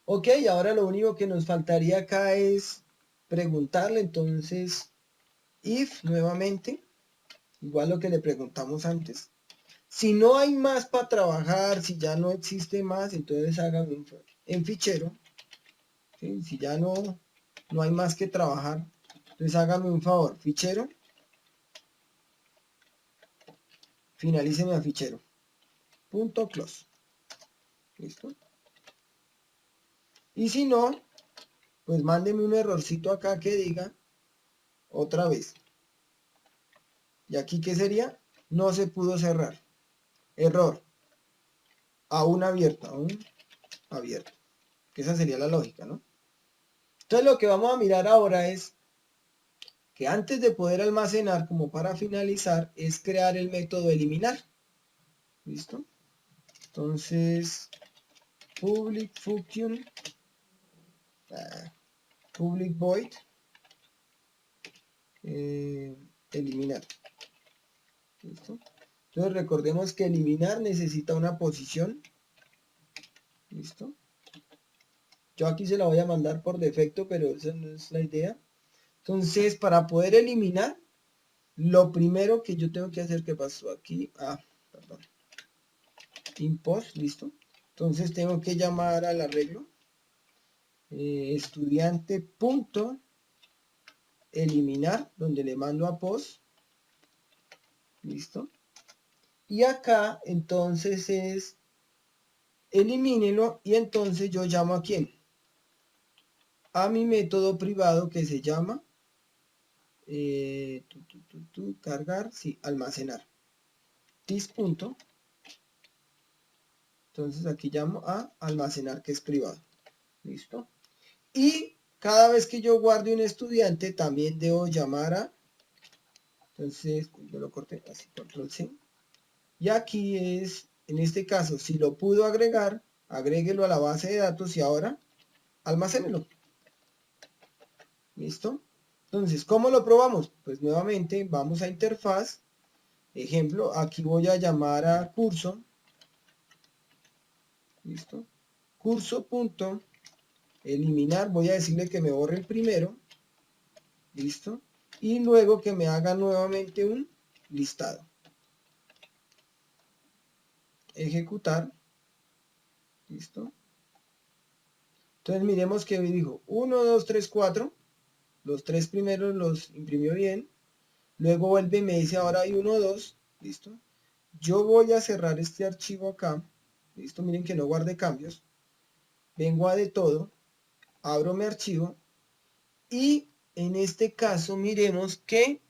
Ok, ahora lo único que nos faltaría acá es preguntarle. Entonces, if nuevamente, igual lo que le preguntamos antes. Si no hay más para trabajar, si ya no existe más, entonces hágame en fichero. ¿Sí? Si ya no hay más que trabajar, entonces hágame un favor, fichero, finalíceme a fichero, punto close. ¿Listo? Y si no, pues mándeme un errorcito acá que diga otra vez. ¿Y aquí qué sería? No se pudo cerrar. Error. Aún abierto, aún abierto. Que esa sería la lógica, ¿no? Entonces lo que vamos a mirar ahora es que antes de poder almacenar, como para finalizar, es crear el método eliminar. ¿Listo? Entonces, public function, public void, eliminar. ¿Listo? Entonces recordemos que eliminar necesita una posición. ¿Listo? Yo aquí se la voy a mandar por defecto, pero esa no es la idea. Entonces, para poder eliminar, lo primero que yo tengo que hacer, ¿qué pasó aquí? Perdón. Import, ¿listo? Entonces tengo que llamar al arreglo. Estudiante punto eliminar, donde le mando a post. ¿Listo? Y acá entonces es elimínelo y entonces yo llamo ¿a quién? A mi método privado que se llama cargar, sí, almacenar. This punto. Entonces aquí llamo a almacenar que es privado. ¿Listo? Y cada vez que yo guarde un estudiante también debo llamar a, entonces yo lo corté así, control C. Y aquí es, en este caso, si lo pudo agregar, agréguelo a la base de datos y ahora almacénelo. ¿Listo? Entonces, ¿cómo lo probamos? Pues nuevamente vamos a interfaz. Ejemplo, aquí voy a llamar a curso. ¿Listo? Curso punto eliminar. Voy a decirle que me borre el primero. ¿Listo? Y luego que me haga nuevamente un listado. Ejecutar. ¿Listo? Entonces miremos que dijo 1, 2, 3, 4. Los tres primeros los imprimió bien. Luego vuelve y me dice ahora hay 1, 2. ¿Listo? Yo voy a cerrar este archivo acá. ¿Listo? Miren que no guarde cambios. Vengo a de todo. Abro mi archivo. Y en este caso miremos que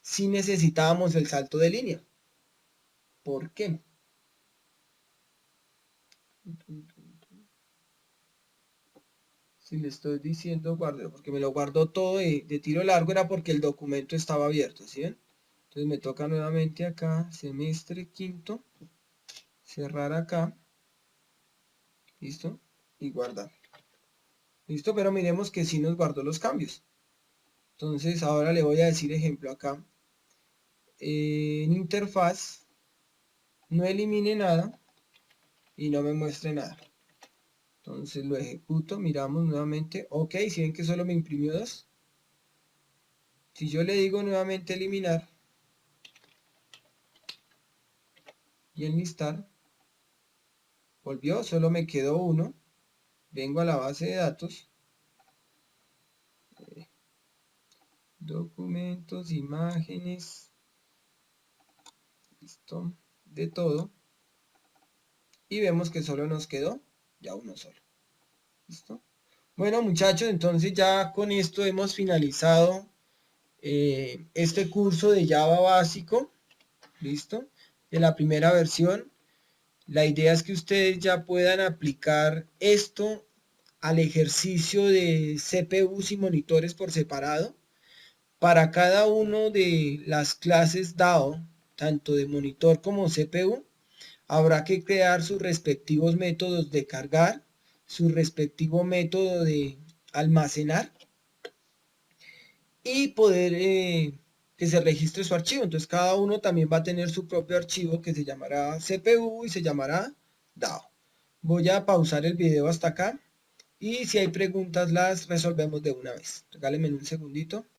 sí necesitábamos el salto de línea. ¿Por qué? Si le estoy diciendo guarde, porque me lo guardó todo de tiro largo era porque el documento estaba abierto, ¿sí ven? Entonces me toca nuevamente acá, semestre quinto, cerrar acá, ¿listo? Y guardar. ¿Listo? Pero miremos que sí nos guardó los cambios. Entonces ahora le voy a decir ejemplo acá. En interfaz no elimine nada y no me muestre nada. Entonces lo ejecuto, miramos nuevamente. Ok, si ven que solo me imprimió 2. Si yo le digo nuevamente eliminar y enlistar, volvió, solo me quedó 1. Vengo a la base de datos. Documentos, imágenes. Listo. De todo. Y vemos que solo nos quedó ya uno solo. ¿Listo? Bueno, muchachos, entonces ya con esto hemos finalizado este curso de Java básico. ¿Listo? De la primera versión. La idea es que ustedes ya puedan aplicar esto al ejercicio de CPUs y monitores por separado. Para cada uno de las clases DAO, tanto de monitor como CPU, habrá que crear sus respectivos métodos de cargar, su respectivo método de almacenar y poder que se registre su archivo. Entonces cada uno también va a tener su propio archivo que se llamará CPU y se llamará DAO. Voy a pausar el video hasta acá y si hay preguntas las resolvemos de una vez. Regálenme un segundito.